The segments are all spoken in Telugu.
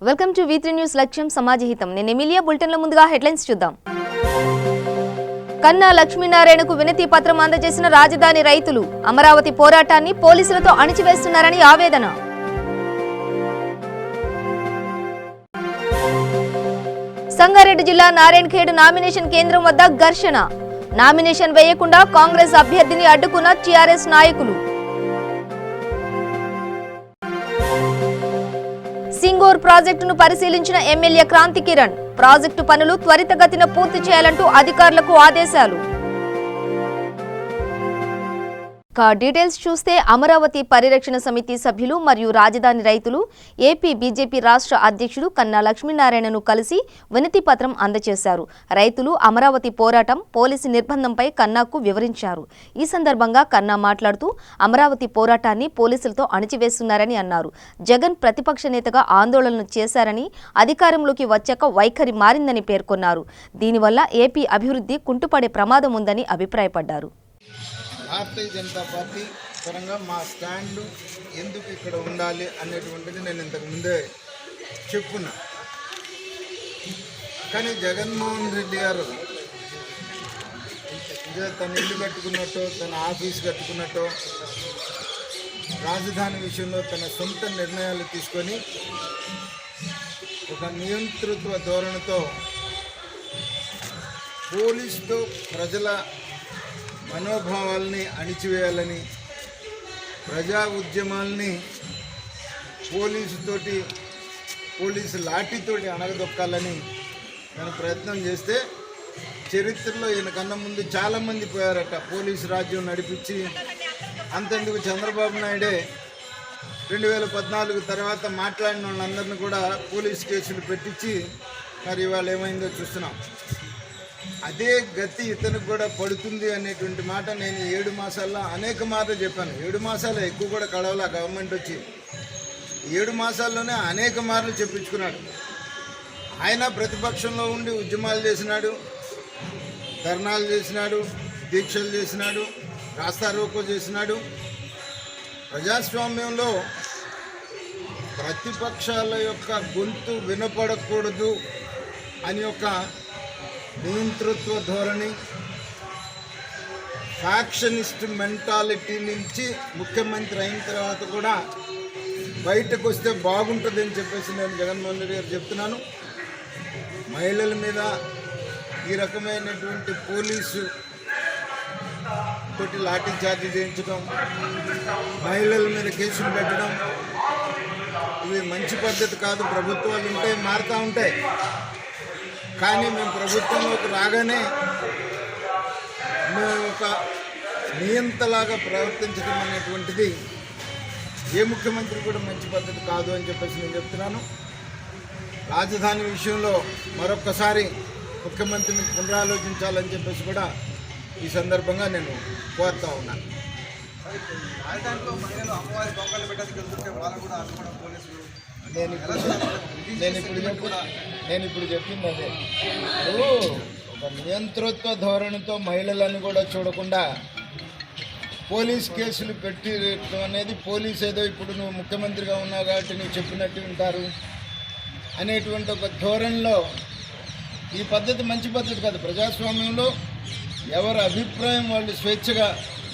వెల్కమ్ టు V3 న్యూస్ లక్ష్యం సమాజహితం. నేను ఎమిలియా. బులెటిన్ల ముందుగా హెడ్లైన్స్ చూద్దాం. కన్నా లక్ష్మీనారాయణకు వినతి పత్రం అందజేసిన రాజధాని రైతులు అమరావతి పోరాటాన్ని పోలీసులతో అణిచివేస్తున్నారని ఆవేదన. సంగారెడ్డి జిల్లా నారాయణఖేడ్ నామినేషన్ కేంద్రం వద్ద ఘర్షణ. నామినేషన్ వేయకుండా కాంగ్రెస్ అభ్యర్థిని అడ్డుకున్న టీఆర్ఎస్ నాయకులు. సింగూర్ ప్రాజెక్టును పరిశీలించిన ఎమ్మెల్యే క్రాంతి కిరణ్ ప్రాజెక్టు పనులు త్వరితగతిన పూర్తి చేయాలంటూ అధికారులకు ఆదేశాలు. డీటెయిల్స్ చూస్తే అమరావతి పరిరక్షణ సమితి సభ్యులు మరియు రాజధాని రైతులు ఏపీ బీజేపీ రాష్ట్ర అధ్యక్షుడు కన్నా లక్ష్మీనారాయణను కలిసి వినతి పత్రం అందజేశారు. రైతులు అమరావతి పోరాటం, పోలీసు నిర్బంధంపై కన్నాకు వివరించారు. ఈ సందర్భంగా కన్నా మాట్లాడుతూ అమరావతి పోరాటాన్ని పోలీసులతో అణిచివేస్తున్నారని అన్నారు. జగన్ ప్రతిపక్ష నేతగా ఆందోళనలు చేశారని, అధికారంలోకి వచ్చాక వైఖరి మారిందని పేర్కొన్నారు. దీనివల్ల ఏపీ అభివృద్ధి కుంటుపడే ప్రమాదం ఉందని అభిప్రాయపడ్డారు. భారతీయ జనతా పార్టీ పరంగా మా స్టాండ్లు ఎందుకు ఇక్కడ ఉండాలి అనేటువంటిది నేను ఇంతకు ముందే చెప్పున్నా. కానీ జగన్మోహన్ రెడ్డి గారు తన ఇల్లు కట్టుకున్నట్టు, తన ఆఫీస్ కట్టుకున్నట్టు, రాజధాని విషయంలో తన సొంత నిర్ణయాలు తీసుకొని ఒక నియంతృత్వ ధోరణితో పోలీసుతో ప్రజల మనోభావాల్ని అణిచివేయాలని, ప్రజా ఉద్యమాల్ని పోలీసు లాఠీతోటి అణగదొక్కాలని నేను ప్రయత్నం చేస్తే చరిత్రలో ఈయనకన్నా ముందు చాలామంది పోయారట. పోలీసు రాజ్యం నడిపించి అంతెందుకు చంద్రబాబు నాయుడే 2014 తర్వాత మాట్లాడిన వాళ్ళందరినీ కూడా పోలీసు కేసులు పెట్టించి మరి ఇవాళ ఏమైందో చూస్తున్నాం. అదే గతి ఇతనికి కూడా పడుతుంది అనేటువంటి మాట నేను 7 మాసాల్లో అనేక మార్లు చెప్పాను. 7 మాసాలు ఎక్కువ కూడా కడవలా గవర్నమెంట్ వచ్చి 7 మాసాల్లోనే అనేక మార్లు చెప్పించుకున్నాడు. ఆయన ప్రతిపక్షంలో ఉండి ఉద్యమాలు చేసినాడు, ధర్నాలు చేసినాడు, దీక్షలు చేసినాడు, రాస్తారోకో చేసినాడు. ప్రజాస్వామ్యంలో ప్రతిపక్షాల యొక్క గొంతు వినపడకూడదు అని ఒక నియంతృత్వ ధోరణి, ఫ్యాక్షనిస్ట్ మెంటాలిటీ నుంచి ముఖ్యమంత్రి అయిన తర్వాత కూడా బయటకు వస్తే బాగుంటుందని చెప్పేసి నేను జగన్మోహన్ రెడ్డి గారు చెప్తున్నాను. మహిళల మీద ఈ రకమైనటువంటి పోలీసు తోటి లాఠీ చార్జీ చేయించడం, మహిళల మీద కేసులు పెట్టడం ఇవి మంచి పద్ధతి కాదు. ప్రభుత్వాలు ఉంటాయి, మారుతూ ఉంటాయి. కానీ మేము ప్రభుత్వంలోకి రాగానే మేము ఒక నియంతలాగా ప్రవర్తించడం అనేటువంటిది ఏ ముఖ్యమంత్రి కూడా మంచి పద్ధతి కాదు అని చెప్పేసి నేను చెప్తున్నాను. రాజధాని విషయంలో మరొక్కసారి ముఖ్యమంత్రిని పునరాలోచించాలని చెప్పేసి కూడా ఈ సందర్భంగా నేను కోరుతూ ఉన్నాను. నేను ఇప్పుడు చెప్పింది అదే. ఒక నియంతృత్వ ధోరణితో మహిళలను కూడా చూడకుండా పోలీస్ కేసులు పెట్టడం అనేది, పోలీసు ఏదో ఇప్పుడు నువ్వు ముఖ్యమంత్రిగా ఉన్నావు కాబట్టి నువ్వు చెప్పినట్టు ఉంటారు అనేటువంటి ఒక ధోరణిలో ఈ పద్ధతి మంచి పద్ధతి కాదు. ప్రజాస్వామ్యంలో ఎవరి అభిప్రాయం వాళ్ళు స్వేచ్ఛగా,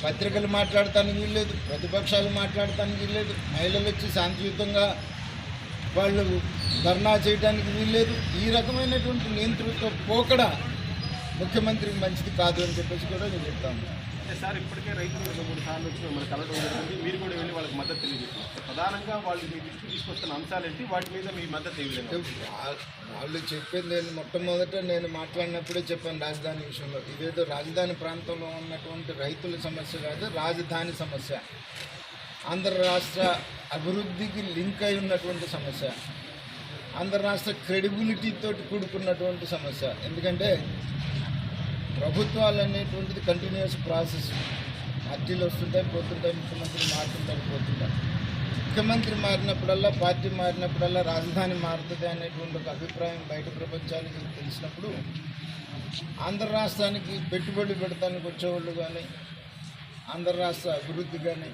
పత్రికలు మాట్లాడటానికి వీల్లేదు, ప్రతిపక్షాలు మాట్లాడటానికి వీల్లేదు, మహిళలు వచ్చి శాంతియుతంగా వాళ్ళు ధర్నా చేయడానికి వీల్లేదు. ఈ రకమైనటువంటి నియంతృత్వ పోకడ ముఖ్యమంత్రికి మంచిది కాదు అని చెప్పేసి కూడా నేను చెప్తాను. సార్, ఇప్పటికే రైతులు 2-3 సార్లు వచ్చి మన కలవడం జరుగుతుంది. మీరు కూడా వెళ్ళి వాళ్ళకి మద్దతు తెలియజేస్తారు. ప్రధానంగా వాళ్ళు మీ దృష్టికి తీసుకొస్తున్న అంశాలు ఏంటి, వాటి మీద మీ మద్దతు ఏమిటి? వాళ్ళు చెప్పేది నేను మొట్టమొదట నేను మాట్లాడినప్పుడే చెప్పాను. రాజధాని విషయంలో ఇదేదో రాజధాని ప్రాంతంలో ఉన్నటువంటి రైతుల సమస్య కాదు, రాజధాని సమస్య. ఆంధ్ర రాష్ట్ర అభివృద్ధికి లింక్ అయి ఉన్నటువంటి సమస్య, ఆంధ్ర రాష్ట్ర క్రెడిబిలిటీతో కూడుకున్నటువంటి సమస్య. ఎందుకంటే ప్రభుత్వాలు అనేటువంటిది కంటిన్యూస్ ప్రాసెస్. పార్టీలు వస్తుంటాయి, పోతుంటాయి, ముఖ్యమంత్రి మారుతుంటారు, పోతుంటారు. ముఖ్యమంత్రి మారినప్పుడల్లా, పార్టీ మారినప్పుడల్లా రాజధాని మారుతుంది అనేటువంటి ఒక అభిప్రాయం బయట ప్రపంచానికి తెలిసినప్పుడు ఆంధ్ర రాష్ట్రానికి పెట్టుబడి పెడతానికి వచ్చేవాళ్ళు కానీ, ఆంధ్ర రాష్ట్ర అభివృద్ధి కానీ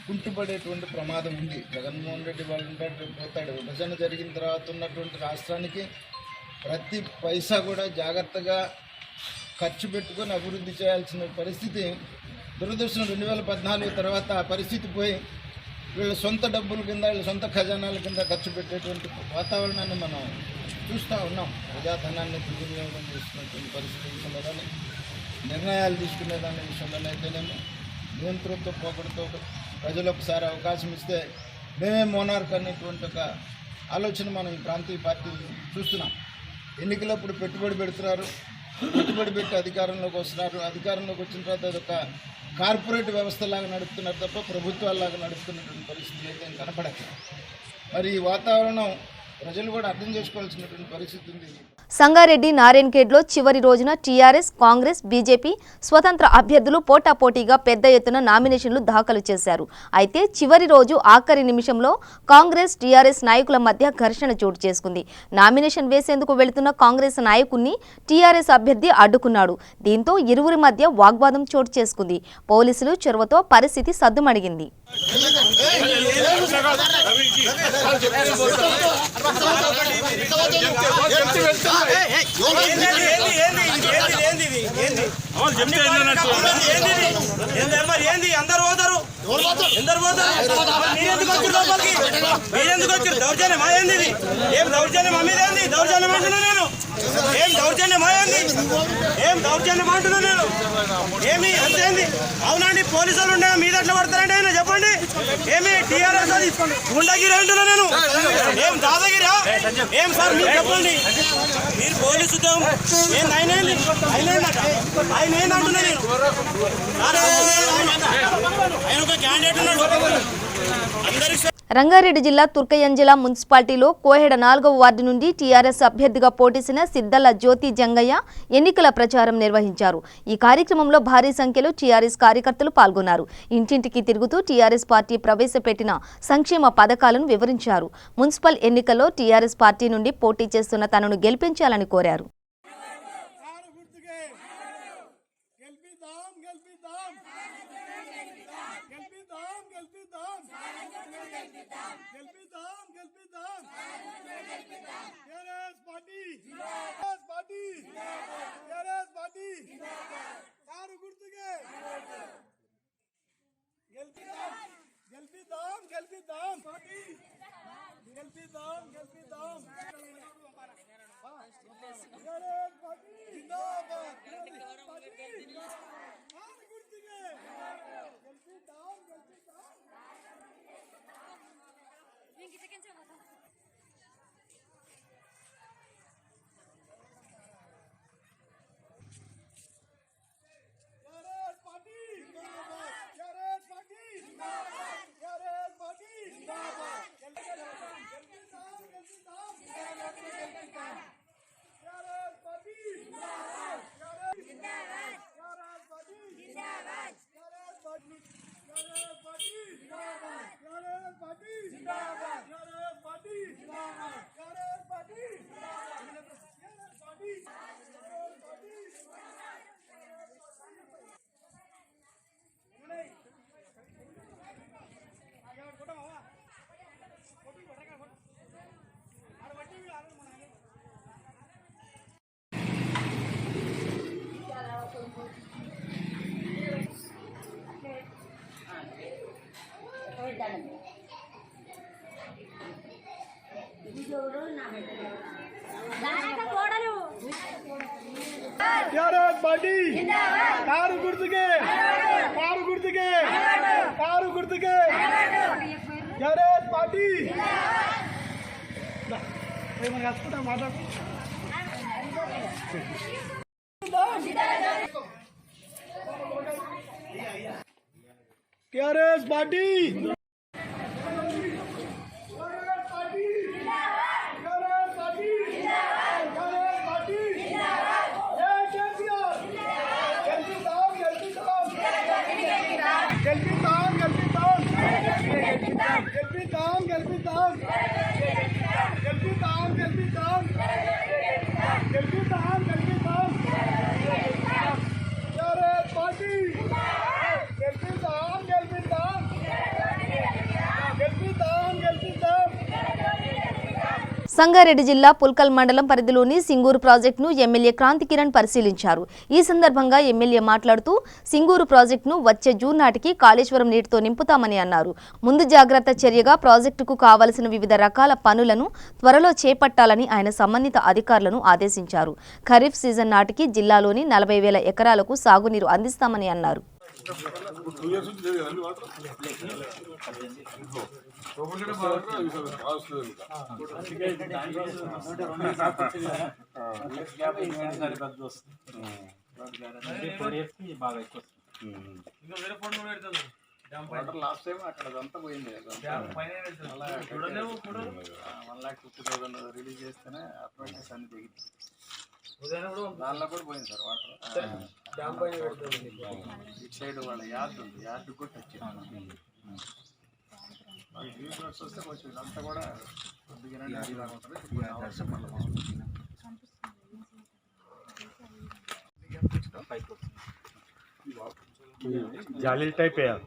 కుంటుపడేటువంటి ప్రమాదం ఉంది. జగన్మోహన్ రెడ్డి వాళ్ళు ఉంటాడు, పోతాడు. విభజన జరిగిన తర్వాత ఉన్నటువంటి రాష్ట్రానికి ప్రతి పైసా కూడా జాగ్రత్తగా ఖర్చు పెట్టుకొని అభివృద్ధి చేయాల్సిన పరిస్థితి దురదృష్టం. 2014 తర్వాత ఆ పరిస్థితి పోయి వీళ్ళ సొంత డబ్బుల కింద, వీళ్ళ సొంత ఖజానాల కింద ఖర్చు పెట్టేటువంటి వాతావరణాన్ని మనం చూస్తూ ఉన్నాం. ప్రజాధనాన్ని దుర్వినియోగం చేస్తున్నటువంటి పరిస్థితి విషయంలో కానీ, నిర్ణయాలు తీసుకునే దాని విషయంలోనైతేనేమో నియంత్రణతో పోకడతో ప్రజలు ఒకసారి అవకాశం ఇస్తే మేమే మోనార్క్ అనేటువంటి ఒక ఆలోచన మనం ఈ ప్రాంతీయ పార్టీలు చూస్తున్నాం. ఎన్నికలప్పుడు పెట్టుబడి పెడుతున్నారు, పెట్టుబడి పెట్టి అధికారంలోకి వస్తున్నారు. అధికారంలోకి వచ్చిన తర్వాత అదొక కార్పొరేట్ వ్యవస్థలాగా నడుపుతున్నారు తప్ప ప్రభుత్వాలాగా నడుపుతున్నటువంటి పరిస్థితులు అయితే కనపడట్లేదు. మరి ఈ వాతావరణం ప్రజలు కూడా అర్థం చేసుకోవాల్సినటువంటి పరిస్థితి ఉంది. సంగారెడ్డి నారాయణఖేడ్లో చివరి రోజున టీఆర్ఎస్, కాంగ్రెస్, బీజేపీ స్వతంత్ర అభ్యర్థులు పోటాపోటీగా పెద్ద ఎత్తున నామినేషన్లు దాఖలు చేశారు. అయితే చివరి రోజు ఆఖరి నిమిషంలో కాంగ్రెస్, టీఆర్ఎస్ నాయకుల మధ్య ఘర్షణ చోటు చేసుకుంది. నామినేషన్ వేసేందుకు వెళుతున్న కాంగ్రెస్ నాయకుడిని టీఆర్ఎస్ అభ్యర్థి అడ్డుకున్నాడు. దీంతో ఇరువురి మధ్య వాగ్వాదం చోటు చేసుకుంది. పోలీసులు చొరవతో పరిస్థితి సద్దుమణిగింది. అందరు పోతారు, మీరెందుకు వచ్చారు లోపలికి? మీరెందుకు వచ్చారు? దౌర్జన్యం ఏంది? ఏం దౌర్జన్యం? మా మీద ఏంది దౌర్జన్యం అంటున్నా నేను? ఏం దౌర్జన్యం ఏంది? ఏం దౌర్జన్యం అంటున్నా నేను? ఏమి అంతేంది? అవునండి, పోలీసులు ఉండే మీద ఎట్లా పడతారండి ఆయన చెప్పండి. ఏమి టీఆర్ఎస్ అది గుండాగిరి అంటున్నా నేను? ఏం దాదాగిరా? ఏం సార్ మీరు చెప్పండి. మీరు పోలీసు ఉద్యోగం ఏంది? ఆయన ఏంది? ఆయన ఏందంటున్నా నేను? ఆయన ఒక క్యాండిడేట్ ఉన్నాడు. రంగారెడ్డి జిల్లా తుర్కయంజల మున్సిపాలిటీలో కోహెడ 4వ వార్డు నుండి టీఆర్ఎస్ అభ్యర్థిగా పోటీసిన సిద్దల జ్యోతి జంగయ్య ఎన్నికల ప్రచారం నిర్వహించారు. ఈ కార్యక్రమంలో భారీ సంఖ్యలో టీఆర్ఎస్ కార్యకర్తలు పాల్గొన్నారు. ఇంటింటికి తిరుగుతూ టీఆర్ఎస్ పార్టీ ప్రవేశపెట్టిన సంక్షేమ పథకాలను వివరించారు. మున్సిపల్ ఎన్నికల్లో టీఆర్ఎస్ పార్టీ నుండి పోటీ చేస్తున్న తనను గెలిపించాలని కోరారు. కారు గుర్తుకే, కారు గుర్తుకే, కారు గుర్తుకే టీఆర్ఎస్ పార్టీ. ఏమని కలుసుకుంటా మాట్లాడు. టీఆర్ఎస్ పార్టీ సంగారెడ్డి జిల్లా పుల్కల్ మండలం పరిధిలోని సింగూరు ప్రాజెక్టును ఎమ్మెల్యే క్రాంతి కిరణ్ పరిశీలించారు. ఈ సందర్భంగా ఎమ్మెల్యే మాట్లాడుతూ సింగూరు ప్రాజెక్టును వచ్చే జూన్ నాటికి కాళేశ్వరం నీటితో నింపుతామని అన్నారు. ముందు జాగ్రత్త చర్యగా ప్రాజెక్టుకు కావలసిన వివిధ రకాల పనులను త్వరలో చేపట్టాలని ఆయన సంబంధిత అధికారులను ఆదేశించారు. ఖరీఫ్ సీజన్ నాటికి జిల్లాలోని 40,000 ఎకరాలకు సాగునీరు అందిస్తామని అన్నారు. లాస్ట్ టైం అక్కడ అంతా పోయింది 1,50,000 రిలీజ్ చేస్తేనే అప్రోచెస్ అన్ని దిగింది. దానిలో కూడా పోయింది సార్ వాటర్. ఇటు సైడ్ వాళ్ళ యార్డ్ ఉంది, యార్డ్ కూడా టచ్ వస్తే కొంచెం ఇదంతా కూడా కొద్దిగా जाली टाइप है यार,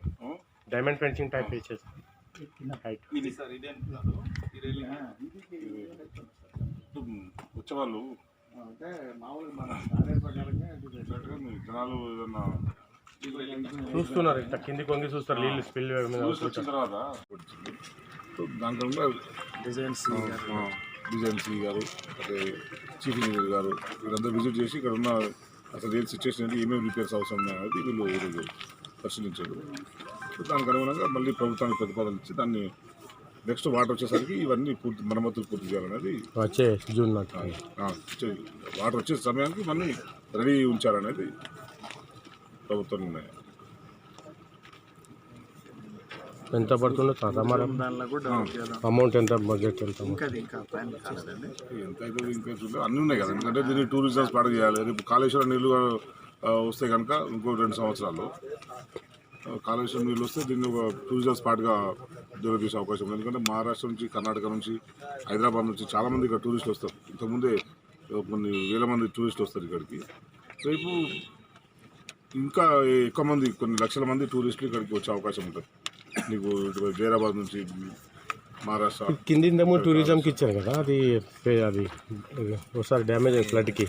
डायमंड पेंटिंग टाइप है వచ్చేవాళ్ళు అంటే మామూలుగా మన ఆధార్ ప్రకారంగా జనాలు ఏదన్నా చూస్తున్నారు, ఇట్లా కింది కొంగి చూస్తారు, నీళ్ళు స్పిల్ వచ్చిన తర్వాత దాంట్లో డిజైన్స్ గారు అంటే చీఫ్ ఇంజనీర్ గారు వీళ్ళందరూ విజిట్ చేసి ఇక్కడ ఉన్న అసలు రియల్ సిచ్యువేషన్ ఏంటి, ఏమేమి రిపేర్స్ అవసరం ఉన్నాయనేది వీళ్ళు ఈరోజు పరిశీలించారు. దానికి అనుగుణంగా మళ్ళీ ప్రభుత్వానికి ప్రతిపాదన ఇచ్చి దాన్ని నెక్స్ట్ వాటర్ వచ్చేసరికి ఇవన్నీ మరమ్మతులు పూర్తి చేయాలనేది వచ్చే జూన్ వాటర్ వచ్చే సమయానికి మళ్ళీ రెడీ ఉంచాలనేది ప్రభుత్వం నిర్ణయం. ఎంత పడుతుందో దానిలో కూడా అమౌంట్ ఎంత, బడ్జెట్ ఎంత? ఇంకా ప్లాన్ కాలేదండి. ఎంత అయితే ఇంకా చూడలేదు, అన్నీ ఉన్నాయి కదా. ఎందుకంటే దీన్ని టూరిజం స్పాట్ చేయాలి. రేపు కాళేశ్వరం నీళ్ళు వస్తే కనుక ఇంకో 2 సంవత్సరాల్లో కాళేశ్వరం నీళ్ళు వస్తే దీన్ని ఒక టూరిజం స్పాట్గా తీసే అవకాశం ఉంది. ఎందుకంటే మహారాష్ట్ర నుంచి, కర్ణాటక నుంచి, హైదరాబాద్ నుంచి చాలామంది ఇక్కడ టూరిస్టులు వస్తారు. ఇంతకుముందే కొన్ని వేల మంది టూరిస్టులు వస్తారు ఇక్కడికి. రేపు ఇంకా ఎక్కువ మంది, కొన్ని లక్షల మంది టూరిస్టులు ఇక్కడికి వచ్చే అవకాశం ఉంటుంది. నీకు జైరాబాద్ నుంచి, మహారాష్ట్ర కింది టూరిజంకి ఇచ్చారు కదా, అది ఒకసారి డ్యామేజ్ అయ్యి ఫ్లడ్కి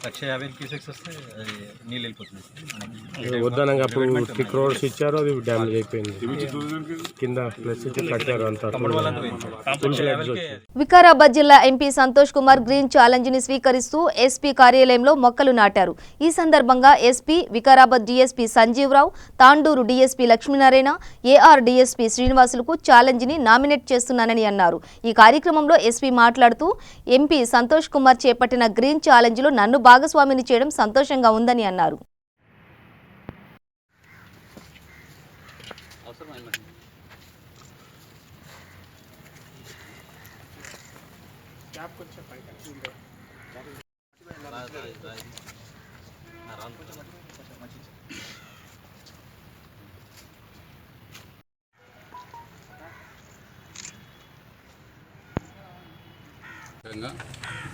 1,50,000 క్యూసెక్స్ వస్తే అది నీళ్ళు వెళ్ళిపోతుంది. వద్దనంగా అప్పుడు 3 crores ఇచ్చారు, అది డ్యామేజ్ అయిపోయింది. కింద ప్లస్ ఇచ్చి కట్టారు అంతా. వికారాబాద్ జిల్లా MP Santosh Kumar green challenge ని స్వీకరిస్తూ ఎస్పీ కార్యాలయంలో మొక్కలు నాటారు. ఈ సందర్భంగా SP, Vikarabad DSP Sanjeevarao, Tandur DSP Lakshminarayana, AR DSP శ్రీనివాసులకు ఛాలెంజ్ ని నామినేట్ చేస్తున్నానని అన్నారు. ఈ కార్యక్రమంలో ఎస్పీ మాట్లాడుతూ ఎంపీ సంతోష్ కుమార్ చేపట్టిన గ్రీన్ ఛాలెంజ్ లో నన్ను భాగస్వామిని చేయడం సంతోషంగా ఉందని అన్నారు.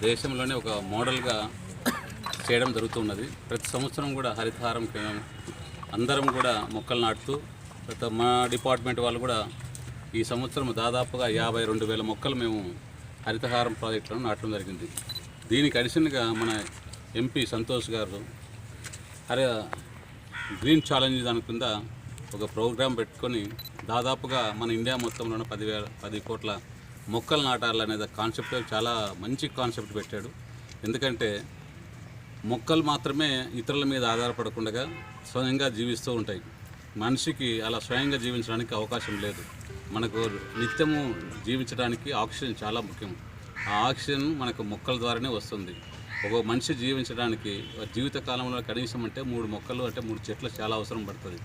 దేశంలోనే ఒక మోడల్గా చేయడం జరుగుతున్నది. ప్రతి సంవత్సరం కూడా హరితహారం అందరం కూడా మొక్కలు నాటుతూ, మా డిపార్ట్మెంట్ వాళ్ళు కూడా ఈ సంవత్సరం దాదాపుగా 52,000 మొక్కలు మేము హరితహారం ప్రాజెక్టులను నాటడం జరిగింది. దీనికి అడిషనల్గా మన ఎంపీ సంతోష్ గారు గ్రీన్ ఛాలెంజ్ దాని కింద ఒక ప్రోగ్రాం పెట్టుకొని దాదాపుగా మన ఇండియా మొత్తంలోనే 10 కోట్ల మొక్కలు నాటాలనేది కాన్సెప్ట్ చాలా మంచి కాన్సెప్ట్ పెట్టాడు. ఎందుకంటే మొక్కలు మాత్రమే ఇతరుల మీద ఆధారపడకుండా స్వయంగా జీవిస్తూ ఉంటాయి. మనిషికి అలా స్వయంగా జీవించడానికి అవకాశం లేదు. మనకు నిత్యము జీవించడానికి ఆక్సిజన్ చాలా ముఖ్యం. ఆ ఆక్సిజన్ మనకు మొక్కల ద్వారానే వస్తుంది. ఒక మనిషి జీవించడానికి జీవిత కాలంలో కనీసం అంటే 3 మొక్కలు అంటే 3 చెట్లు చాలా అవసరం పడుతుంది.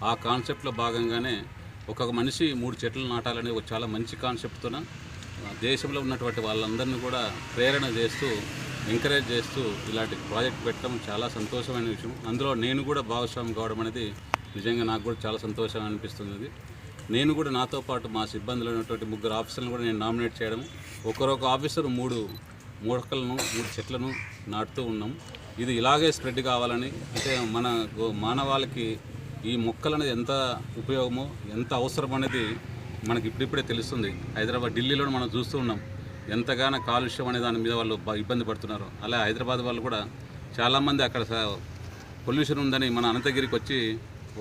ఆ కాన్సెప్ట్లో భాగంగానే ఒక మనిషి 3 చెట్లు నాటాలనే ఒక చాలా మంచి కాన్సెప్ట్తోన దేశంలో ఉన్నటువంటి వాళ్ళందరినీ కూడా ప్రేరణ చేస్తూ, ఎంకరేజ్ చేస్తూ ఇలాంటి ప్రాజెక్ట్ పెట్టడం చాలా సంతోషమైన విషయం. అందులో నేను కూడా భాగస్వామి కావడం అనేది నిజంగా నాకు కూడా చాలా సంతోషంగా అనిపిస్తుంది. నేను కూడా నాతో పాటు మా సిబ్బందిలో ఉన్నటువంటి 3 ఆఫీసర్లను కూడా నేను నామినేట్ చేయడం, ఒకరొక ఆఫీసర్ 3 మొక్కలను 3 చెట్లను నాటుతూ ఉన్నాం. ఇది ఇలాగే స్ప్రెడ్ కావాలని, అంటే మన మానవాళికి ఈ మొక్కలు అనేది ఎంత ఉపయోగమో, ఎంత అవసరం అనేది మనకి ఇప్పుడిప్పుడే తెలుస్తుంది. హైదరాబాద్, ఢిల్లీలో మనం చూస్తూ ఉన్నాం. ఎంతగానో కాలుష్యం అనే దాని మీద వాళ్ళు ఇబ్బంది పడుతున్నారు. అలా హైదరాబాద్ వాళ్ళు కూడా చాలామంది అక్కడ పొల్యూషన్ ఉందని మన అనంతగిరికి వచ్చి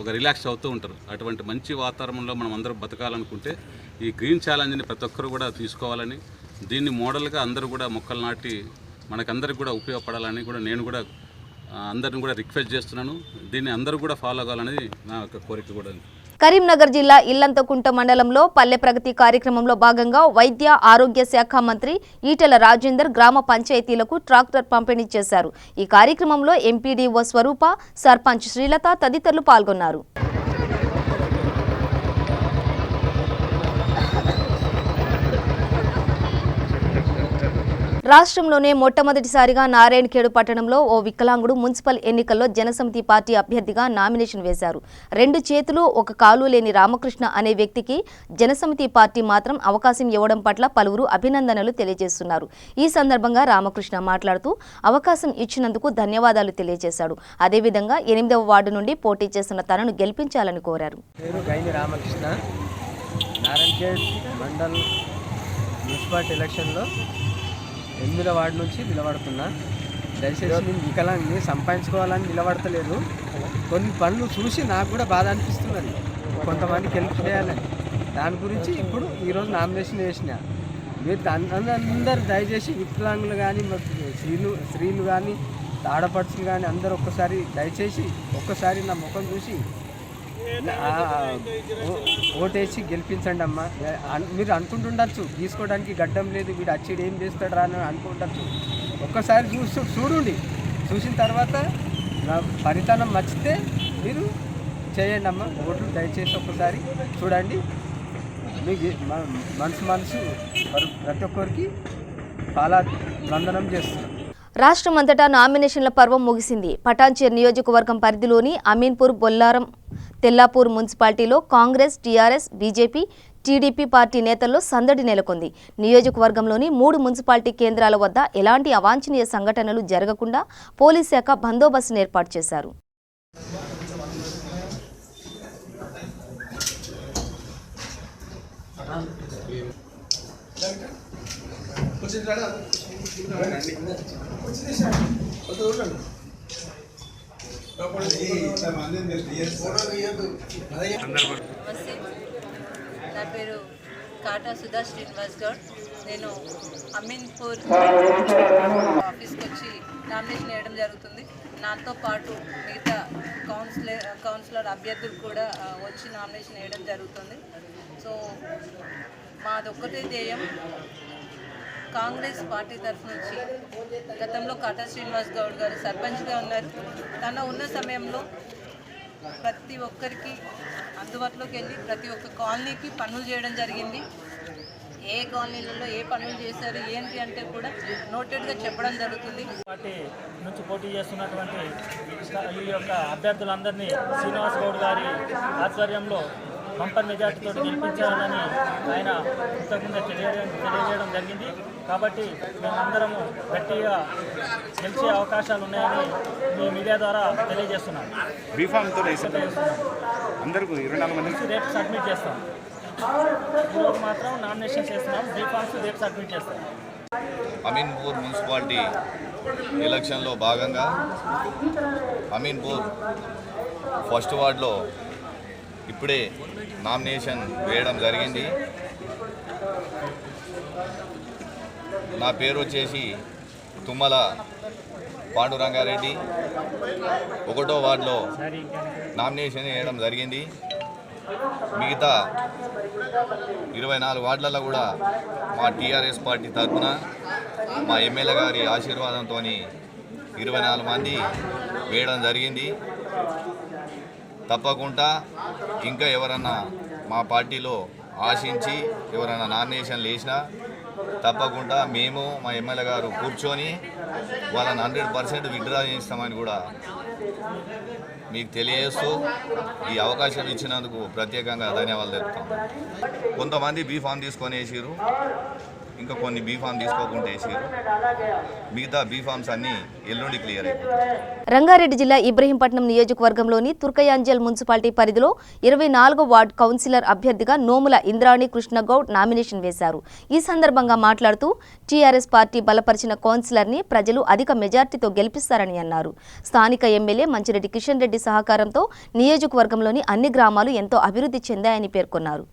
ఒక రిలాక్స్ అవుతూ ఉంటారు. అటువంటి మంచి వాతావరణంలో మనం అందరూ బతకాలనుకుంటే ఈ గ్రీన్ ఛాలెంజ్ని ప్రతి ఒక్కరు కూడా తీసుకోవాలని, దీన్ని మోడల్గా అందరూ కూడా మొక్కలు నాటి మనకందరికి కూడా ఉపయోగపడాలని కూడా నేను కూడా అందరిని కూడా రిక్వెస్ట్ చేస్తున్నాను. దీన్ని అందరూ కూడా ఫాలో అవ్వాలనేది నా యొక్క కోరిక కూడా. కరీంనగర్ జిల్లా ఇల్లంతకుంట మండలంలో పల్లె ప్రగతి కార్యక్రమంలో భాగంగా వైద్య ఆరోగ్య శాఖ మంత్రి ఈటెల రాజేందర్ గ్రామ పంచాయతీలకు ట్రాక్టర్ పంపిణీ చేశారు. ఈ కార్యక్రమంలో ఎంపీడీఓ స్వరూప, సర్పంచ్ శ్రీలత తదితరులు పాల్గొన్నారు. రాష్ట్రంలోనే మొట్టమొదటిసారిగా నారాయణఖేడ్ పట్టణంలో ఓ వికలాంగుడు మున్సిపల్ ఎన్నికల్లో జనసమితి పార్టీ అభ్యర్థిగా నామినేషన్ వేశారు. 2 చేతులు 1 కాలు లేని రామకృష్ణ అనే వ్యక్తికి జనసమితి పార్టీ మాత్రం అవకాశం ఇవ్వడం పట్ల పలువురు అభినందనలు తెలియజేస్తున్నారు. ఈ సందర్భంగా రామకృష్ణ మాట్లాడుతూ అవకాశం ఇచ్చినందుకు ధన్యవాదాలు తెలియజేశాడు. అదేవిధంగా 8వ వార్డు నుండి పోటీ చేస్తున్న తనను గెలిపించాలని కోరారు. రామకృష్ణ నారాయణఖేడ్ మండల్ మున్సిపాలిటీ ఎలక్షన్లో 8వ వార్డు నుంచి నిలబడుతున్నా. దయచేసి నేను వికలాంగిని సంపాదించుకోవాలని నిలబడతలేదు. కొన్ని పనులు చూసి నాకు కూడా బాధ అనిపిస్తున్నది, కొంతమందికి హెల్ప్ చేయాలని. దాని గురించి ఇప్పుడు ఈరోజు నామినేషన్ వేసిన. మీరు అందరూ దయచేసి వికలాంగులు కానీ స్త్రీలు కానీ ఆడపడుచులు కానీ అందరూ దయచేసి ఒక్కసారి నా ముఖం చూసి ఓటేసి గెలిపించండి అమ్మా. మీరు అనుకుంటుండొచ్చు తీసుకోవడానికి గడ్డం లేదు, వీడు అచ్చిడు ఏం చేస్తాడు రా అని అనుకుంటచ్చు. ఒక్కసారి చూసిన తర్వాత నా పరితానం నచ్చితే మీరు చేయండి అమ్మా. ఓట్లు దయచేసి ఒక్కసారి చూడండి. మీకు మనసు ప్రతి ఒక్కరికి పాలాభివందనం చేస్తున్నాం. రాష్ట్రమంతటా నామినేషన్ల పర్వం ముగిసింది. పటాన్చేర్ నియోజకవర్గం పరిధిలోని అమీన్పూర్, బొల్లారం, తెల్లాపూర్ మున్సిపాలిటీలో Congress, TRS, BJP, TDP party నేతల్లో సందడి నెలకొంది. నియోజకవర్గంలోని 3 మున్సిపాలిటీ కేంద్రాల వద్ద ఎలాంటి అవాంఛనీయ సంఘటనలు జరగకుండా పోలీస్ శాఖ బందోబస్తును ఏర్పాటు చేశారు. నా పేరు కాటా సుధా శ్రీనివాస్ గౌడ్. నేను అమీన్పూర్ ఆఫీస్కి వచ్చి నామినేషన్ వేయడం జరుగుతుంది. నాతో పాటు మిగతా కౌన్సిలర్ అభ్యర్థులు కూడా వచ్చి నామినేషన్ వేయడం జరుగుతుంది. సో మాదొక్కటే ధ్యేయం, కాంగ్రెస్ పార్టీ తరఫు నుంచి గతంలో కాటా శ్రీనివాస్ గౌడ్ గారు సర్పంచ్గా ఉన్నారు. తన ఉన్న సమయంలో ప్రతి ఒక్కరికి అందుబాటులోకి వెళ్ళి ప్రతి ఒక్క కాలనీకి పనులు చేయడం జరిగింది. ఏ కాలనీలలో ఏ పనులు చేశారు ఏంటి అంటే కూడా నోటెడ్గా చెప్పడం జరుగుతుంది. పార్టీ నుంచి పోటీ చేస్తున్నటువంటి ఈ యొక్క అభ్యర్థులందరినీ శ్రీనివాస్ గౌడ్ గారి ఆధ్వర్యంలో బంపర్ మెజార్టీతో గెలిపించాలని ఆయన ఇంతకుముందే తెలియజేయడం జరిగింది. కాబట్టి మేమందరము గట్టిగా గెలిచే అవకాశాలు ఉన్నాయని మీ మీడియా ద్వారా తెలియజేస్తున్నాం. అందరికీ 24 మంది రేపు సబ్మిట్ చేస్తాం. ఈరోజు మాత్రం నామినేషన్ చేస్తున్నాం. బీఫామ్స్ రేపు సబ్మిట్ చేస్తాం. అమీన్పూర్ మున్సిపాలిటీ ఎలక్షన్లో భాగంగా అమీన్పూర్ ఫస్ట్ వార్డులో ఇప్పుడే నామినేషన్ వేయడం జరిగింది. నా పేరు వచ్చేసి తుమ్మల పాండురంగారెడ్డి. 1వ వార్డులో నామినేషన్ వేయడం జరిగింది. మిగతా 24 వార్డులలో కూడా మా టీఆర్ఎస్ పార్టీ తరఫున మా ఎమ్మెల్యే గారి ఆశీర్వాదంతో 24 మంది వేయడం జరిగింది. తప్పకుండా ఇంకా ఎవరన్నా మా పార్టీలో ఆశించి ఎవరైనా నామినేషన్లు వేసినా తప్పకుండా మేము మా ఎమ్మెల్యే గారు కూర్చొని వాళ్ళని 100% విత్డ్రా చేయిస్తామని కూడా మీకు తెలియజేస్తూ ఈ అవకాశం ఇచ్చినందుకు ప్రత్యేకంగా ధన్యవాదాలు తెలుపుతాం. కొంతమంది బీఫామ్ తీసుకొని వేసిరు, ఇంకా కొన్ని బీఫామ్ తీసుకోకుండా వేసారు. మిగతా బీఫామ్స్ అన్నీ ఎల్లుండి క్లియర్ అయిపోతాయి. రంగారెడ్డి జిల్లా ఇబ్రహీంపట్నం నియోజకవర్గంలోని తుర్కయాంజల్ మున్సిపాలిటీ పరిధిలో 24వ వార్డు కౌన్సిలర్ అభ్యర్థిగా నోముల ఇంద్రాణి కృష్ణగౌడ్ నామినేషన్ వేశారు. ఈ సందర్భంగా మాట్లాడుతూ టీఆర్ఎస్ పార్టీ బలపరిచిన కౌన్సిలర్ని ప్రజలు అధిక మెజార్టీతో గెలిపిస్తారని అన్నారు. స్థానిక ఎమ్మెల్యే మంచిరెడ్డి కిషన్ రెడ్డి సహకారంతో నియోజకవర్గంలోని అన్ని గ్రామాలు ఎంతో అభివృద్ధి చెందాయని పేర్కొన్నారు.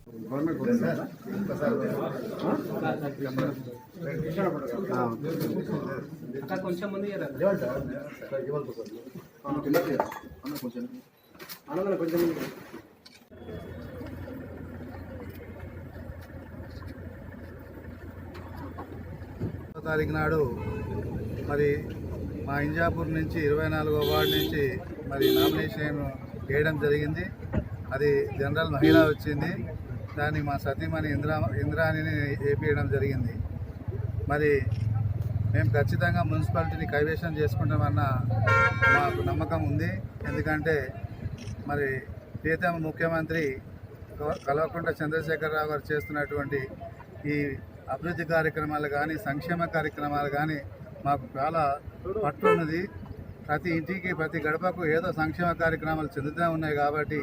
తారీఖు నాడు మరి మా ఇంజాపూర్ నుంచి 24వ వార్డు నుంచి మరి నామినేషన్ వేయడం జరిగింది. అది జనరల్ మహిళ వచ్చింది. దాన్ని మా సతీమణి ఇంద్రాణిని వేయడం జరిగింది. మరి మేము ఖచ్చితంగా మున్సిపాలిటీని కైవసం చేసుకుంటామన్న మాకు నమ్మకం ఉంది. ఎందుకంటే మరి ప్రియతమ ముఖ్యమంత్రి కల్వకుంట్ల చంద్రశేఖరరావు గారు చేస్తున్నటువంటి ఈ అభివృద్ధి కార్యక్రమాలు కానీ సంక్షేమ కార్యక్రమాలు కానీ మాకు చాలా పట్టు ఉన్నది. ప్రతి ఇంటికి ప్రతి గడపకు ఏదో సంక్షేమ కార్యక్రమాలు చెందుతూ ఉన్నాయి. కాబట్టి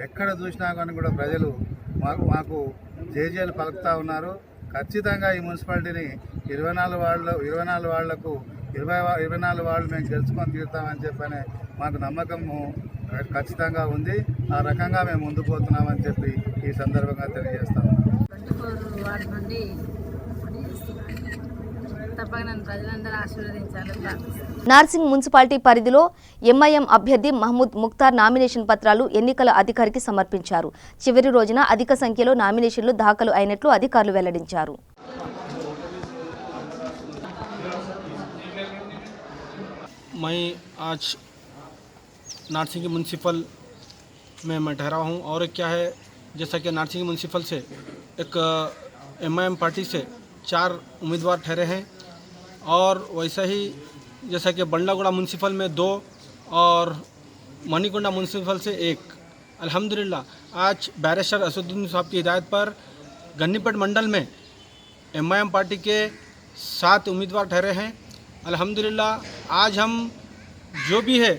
ఎక్కడ చూసినా కానీ కూడా ప్రజలు మాకు జేజేలు పలుకుతూ ఉన్నారు. ఖచ్చితంగా ఈ మున్సిపాలిటీని 24 వాళ్లకు 24 వార్డులు మేము గెలుచుకొని తీరుతామని చెప్పని మాకు నమ్మకము ఖచ్చితంగా ఉంది. ఆ రకంగా మేము ముందుకు పోతున్నామని చెప్పి ఈ సందర్భంగా తెలియజేస్తాము. 24 వార్డు నుండి నార్సింగ్ మున్సిపాలిటీ పరిధిలో ఎంఐఎం అభ్యర్థి మహమూద్ ముక్తార్ నామినేషన్ పత్రాలు ఎన్నికల అధికారికి సమర్పించారు. చివరి రోజున అధిక సంఖ్యలో నామినేషన్లు దాఖలు అయినట్లు అధికారులు వెల్లడించారు. मैं आज नारसिंगी म्यूनसिपल में मैं ठहरा हूँ और क्या है, जैसा कि नारसिंगी म्यूनसिपल से एक एमआईएम पार्टी से 4 उम्मीदवार ठहरे हैं और वैसा ही जैसा कि बंडलागुड़ा म्यूनसिपल में 2 और मणिकुंडा म्यूनसिपल से 1। अल्हम्दुलिल्लाह आज बैरिस्टर असदुद्दीन साहब की हिदायत पर गन्नीपेट मंडल में एमआईएम पार्टी के 7 उम्मीदवार ठहरे हैं। अल्हम्दुलिल्लाह आज हम जो भी है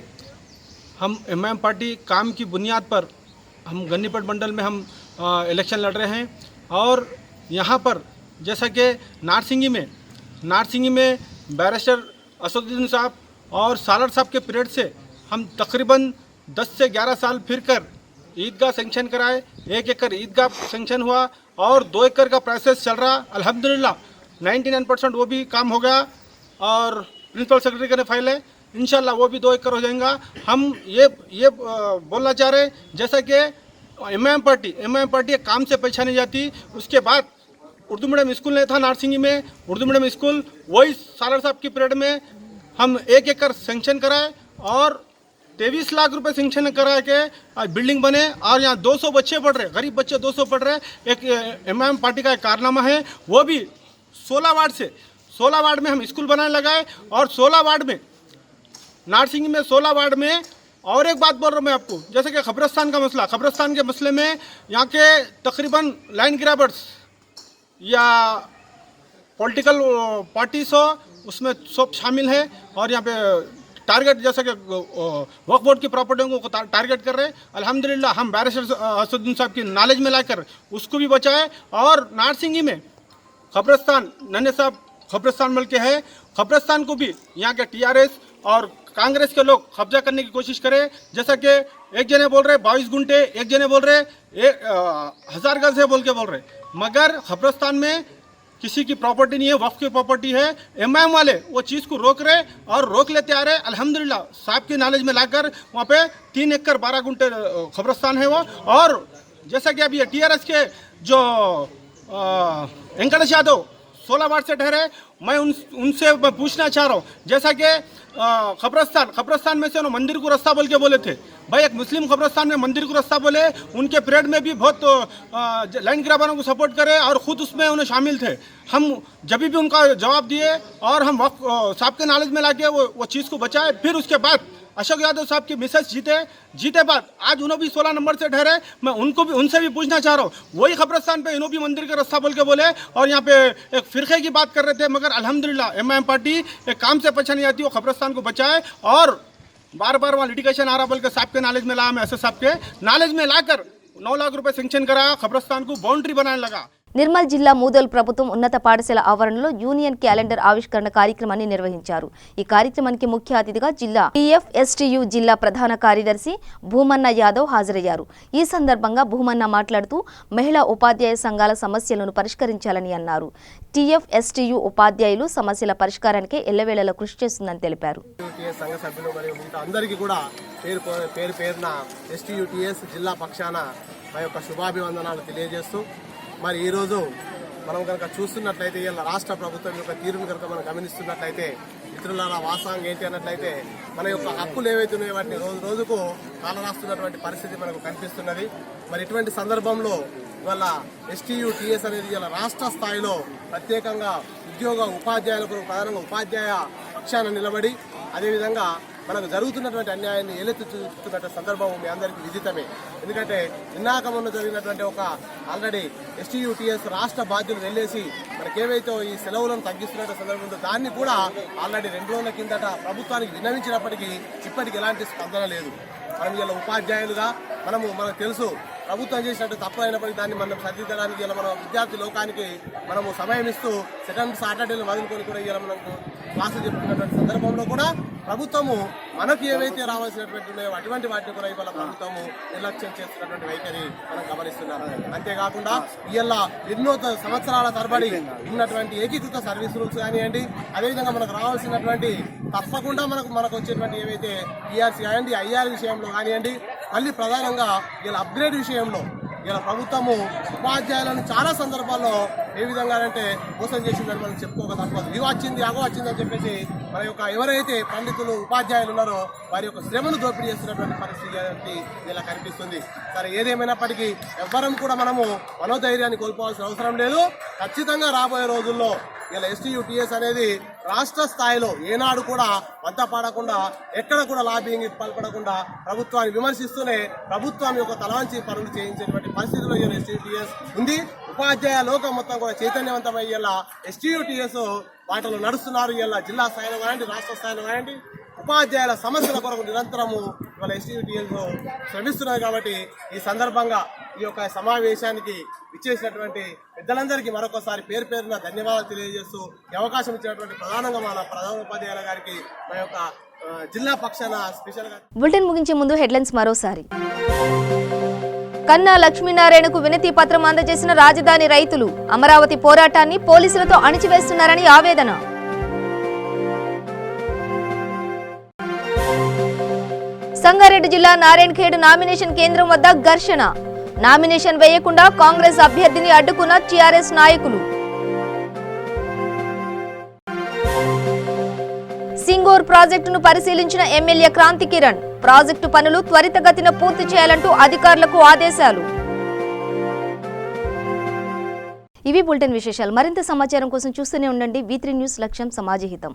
हम एमआईएम पार्टी काम की बुनियाद पर हम गन्नीपेट मंडल में हम इलेक्शन लड़ रहे हैं और यहाँ पर जैसा कि नारसिंगी में बैरिस्टर असदुद्दीन साहब और सालर साहब के पीरियड से हम तकरीबन 10 से 11 साल फिर कर ईदगाह सेंक्शन कराए। 1 एकड़ ईदगाह सेंक्शन हुआ और 2 एकड़ का प्रोसेस चल रहा। अल्हम्दुलिल्लाह 99% वो भी काम हो गया और प्रिंसिपल सेक्रेटरी का फाइल है, इंशाल्लाह वो भी 2 एकड़ हो जाएगा। हम ये बोलना चाह रहे हैं जैसा कि एमआईएम पार्टी काम से पहचानी जाती। उसके बाद उर्दू मीडियम स्कूल नहीं था नारसिंगी में, उर्दू मीडियम स्कूल वही सालर साहब की पीरियड में हम 1 एकड़ सेंक्शन कराए और 23 लाख रुपए सेंक्शन करा के बिल्डिंग बने और यहाँ 200 बच्चे पढ़ रहे, गरीब बच्चे 200 पढ़ रहे। एक एमआईएम पार्टी का एक कारनामा है, वो भी 16 वार्ड में हम स्कूल बनाने लगाए और 16 वार्ड में नारसिंगी में 16 वार्ड में। और एक बात बोल रहा हूँ मैं आपको, जैसे कि खबरस्तान के मसले में यहाँ के तकरीबन लाइन ग्रैबर्स या पॉलिटिकल पार्टीज हो उसमें सब शामिल है और यहाँ पे टारगेट जैसा कि वक्फ बोर्ड की प्रॉपर्टियों को टारगेट कर रहे हैं। अल्हम्दुलिल्लाह हम बैरिस्टर असदुद्दीन साहब की नॉलेज में लाकर उसको भी बचाए और नारसिंगी में खबरस्तान नन्हे साहब खबरस्तान मिल के है, खबरस्तान को भी यहाँ के टीआरएस और कांग्रेस के लोग कब्जा करने की कोशिश करें। जैसा कि एक जने बोल रहे 22 गुंटे, एक जने बोल रहे 1000 गज है बोल के बोल रहे, मगर खबरस्तान में किसी की प्रॉपर्टी नहीं है, वक्फ की प्रॉपर्टी है। एमआईएम वाले वो चीज़ को रोक रहे और रोक लेते आ रहे। अल्हम्दुलिल्लाह साहब की नॉलेज में लाकर वहाँ पे 3 एकड़ 12 गुंटे खबरस्तान है वो। और जैसा कि अभी टीआरएस के जो वेंकटेश यादव 16 वार्ड से ठहरे, मैं उनसे पूछना चाह रहा हूँ, जैसा कि खबरस्तान में से मंदिर को रास्ता बोल के बोले थे, भाई एक मुस्लिम खबरस्तान में मंदिर को रास्ता बोले, उनके पीरियड में भी बहुत लाइन ग्राबरों को सपोर्ट करे और ख़ुद उसमें उन्हें शामिल थे। हम जब भी उनका जवाब दिए और हम साहब के नॉलेज में लाके वो चीज़ को बचाए। फिर उसके बाद अशोक यादव साहब की मिसेस जीते बाद आज उन्होंने भी 16 नंबर से ठहरे। मैं उनसे भी पूछना चाह रहा हूँ, वही खबरस्तान पे इन्हों भी मंदिर का रास्ता बोल के बोले और यहाँ पे एक फिरके की बात कर रहे थे, मगर अल्हम्दुलिल्लाह एमआईएम पार्टी एक काम से पीछे नहीं आती, वो खबरस्तान को बचाए और बार बार वहाँ लिटिगेशन आ रहा बोल के साहब के नॉलेज में लाया, मैं ऐसे साहब के नॉलेज में लाकर 9 लाख रुपए सेंक्शन कराया, खबरस्तान को बाउंड्री बनाने लगा। నిర్మల్ జిల్లా మూదోల్ ప్రభుత్వం ఉన్నత పాఠశాల ఆవరణలో యూనియన్ క్యాలెండర్ ఆవిష్కరణ కార్యక్రమాన్ని నిర్వహించారు. ఈ కార్యక్రమానికి ముఖ్య అతిథిగా జిల్లా టీఎఫ్ఎస్టీయూ జిల్లా ప్రధాన కార్యదర్శి భూమన్న యాదవ్ హాజరయ్యారు. ఈ సందర్భంగా భూమన్న మాట్లాడుతూ మహిళా ఉపాధ్యాయ సంఘాల సమస్యలను పరిష్కరించాలని అన్నారు. టీఎఫ్ఎస్టీయూ ఉపాధ్యాయులు సమస్యల పరిష్కారానికి ఎల్లవేళలా కృషి చేస్తుందని తెలిపారు. సంఘ సభ్యులు మరియు మిగతా అందరికీ కూడా పేరున ఎస్టీయూటీఎస్ జిల్లా పక్షాన మా యొక్క శుభాభివందనాలు తెలియజేస్తూ, మరి ఈరోజు మనం కనుక చూస్తున్నట్లయితే ఇలా రాష్ట్ర ప్రభుత్వం యొక్క తీరును కనుక మనం గమనిస్తున్నట్లయితే మిత్రులారా వాస్తవంగా ఏంటి అన్నట్లయితే మన యొక్క హక్కులు ఏవైతే ఉన్నాయో వాటిని రోజుకు కాలరాస్తున్నటువంటి పరిస్థితి మనకు కనిపిస్తున్నది. మరి ఇటువంటి సందర్భంలో ఇవాళ ఎస్టీయూటీఎస్ అనేది ఇలా రాష్ట్ర స్థాయిలో ప్రత్యేకంగా ఉద్యోగ ఉపాధ్యాయులకు ప్రధానంగా ఉపాధ్యాయ పక్షాన నిలబడి అదేవిధంగా మనకు జరుగుతున్నటువంటి అన్యాయాన్ని ఏలెత్తి చూస్తున్న సందర్భం మీ అందరికీ విదితమే. ఎందుకంటే నిన్నాక మొన్న జరిగినటువంటి ఒక ఆల్రెడీ ఎస్టీయూటీఎస్ రాష్ట్ర బాధ్యులు వెళ్ళేసి మనకేవైతే ఈ సెలవులను తగ్గిస్తున్న సందర్భంలో దాన్ని కూడా ఆల్రెడీ 2 రోజుల కిందట ప్రభుత్వానికి విన్నవించినప్పటికీ ఇప్పటికి ఎలాంటి స్పందన లేదు. మనం ఇలా ఉపాధ్యాయులుగా మనకు తెలుసు ప్రభుత్వం చేసినట్టు తప్పు అయినప్పటికీ దాన్ని మనం సరిదిద్దడానికి ఇలా మన విద్యార్థి లోకానికి మనము సమయం ఇస్తూ సెకండ్ సాటర్డేలు వదులుకొని కూడా ఇలా మనకు క్లాసులు చెప్తున్నటువంటి సందర్భంలో కూడా ప్రభుత్వము మనకు ఏవైతే రావాల్సినటువంటి ఉన్నాయో అటువంటి వాటిని కూడా ఇవాళ ప్రభుత్వము నిర్లక్ష్యం చేస్తున్నటువంటి వైఖరి మనం గమనిస్తున్నాం. అంతేకాకుండా ఇవాళ ఎన్నో సంవత్సరాల తరబడి ఉన్నటువంటి ఏకీకృత సర్వీస్ రూల్స్ కానివ్వండి, అదేవిధంగా మనకు రావాల్సినటువంటి తప్పకుండా మనకు వచ్చేటువంటి ఏవైతే ఈఆర్సీ కానివ్వండి, ఐఆర్ విషయంలో కానివ్వండి, మళ్ళీ ప్రధానంగా ఇలా అప్గ్రేడ్ విషయంలో ఇలా ప్రభుత్వము ఉపాధ్యాయులను చాలా సందర్భాల్లో ఏ విధంగా అంటే మోసం చేసిందని మనం చెప్పుకోక తప్పదు. ఇవి వచ్చింది అగో వచ్చిందని చెప్పేసి మన యొక్క ఎవరైతే పండితులు ఉపాధ్యాయులు ఉన్నారో వారి యొక్క శ్రమను దోపిడీ చేస్తున్నటువంటి పరిస్థితి ఇలా కనిపిస్తుంది. సరే ఏదేమైనప్పటికీ ఎవ్వరం కూడా మనము మనోధైర్యాన్ని కోల్పోవాల్సిన అవసరం లేదు. ఖచ్చితంగా రాబోయే రోజుల్లో ఇలా ఎస్టీయూటీఎస్ అనేది రాష్ట్ర స్థాయిలో ఏనాడు కూడా వంత పాడకుండా ఎక్కడ కూడా లాబింగ్ పాల్పడకుండా ప్రభుత్వాన్ని విమర్శిస్తూనే ప్రభుత్వం యొక్క తలవంచి పనులు చేయించేటువంటి పరిస్థితిలో ఇలా ఎస్టీయూటీఎస్ ఉంది. ఉపాధ్యాయ లోకం మొత్తం కూడా చైతన్యవంతమై ఇలా ఎస్టీయూటీఎస్ వాటిలో నడుస్తున్నారు. ఇలా జిల్లా స్థాయిలో కానివ్వండి, రాష్ట్ర స్థాయిలో కానివ్వండి, ఉపాధ్యాయుల సమస్యల కొరకు నిరంతరము ఇవాళ ఎస్టీయూటీఎస్ శ్రమిస్తున్నారు. కాబట్టి ఈ సందర్భంగా ఈ యొక్క సమావేశానికి ఇచ్చేసినటువంటి పెద్దలందరికీ మరొకసారి పేరున ధన్యవాదాలు తెలియజేస్తూ ఈ అవకాశం ఇచ్చినటువంటి ప్రధానంగా మన ప్రధానోపాధ్యాయుల గారికి మా యొక్క జిల్లా పక్షాన స్పెషల్గా. బులెటిన్ ముగించే ముందు హెడ్లైన్స్ మరోసారి. కన్నా లక్ష్మీనారాయణకు వినతి పత్రం అందజేసిన రాజధాని రైతులు, అమరావతి పోరాటాన్ని పోలీసులతో అణిచివేస్తున్నారని ఆవేదన. సంగారెడ్డి జిల్లా నారాయణఖేడ్ నామినేషన్ కేంద్రం వద్ద ఘర్షణ, నామినేషన్ వేయకుండా కాంగ్రెస్ అభ్యర్థిని అడ్డుకున్న టీఆర్ఎస్ నాయకులు. సింగూర్ ప్రాజెక్టును పరిశీలించిన ఎమ్మెల్యే క్రాంతి కిరణ్, ప్రాజెక్టు పనులు త్వరితగతిన పూర్తి చేయాలంటూ అధికారులకు ఆదేశాలు. ఇవి బులెటిన్ విశేషాలు. మరింత సమాచారం కోసం చూస్తూనే ఉండండి V3 న్యూస్, లక్ష్యం సమాజహితం.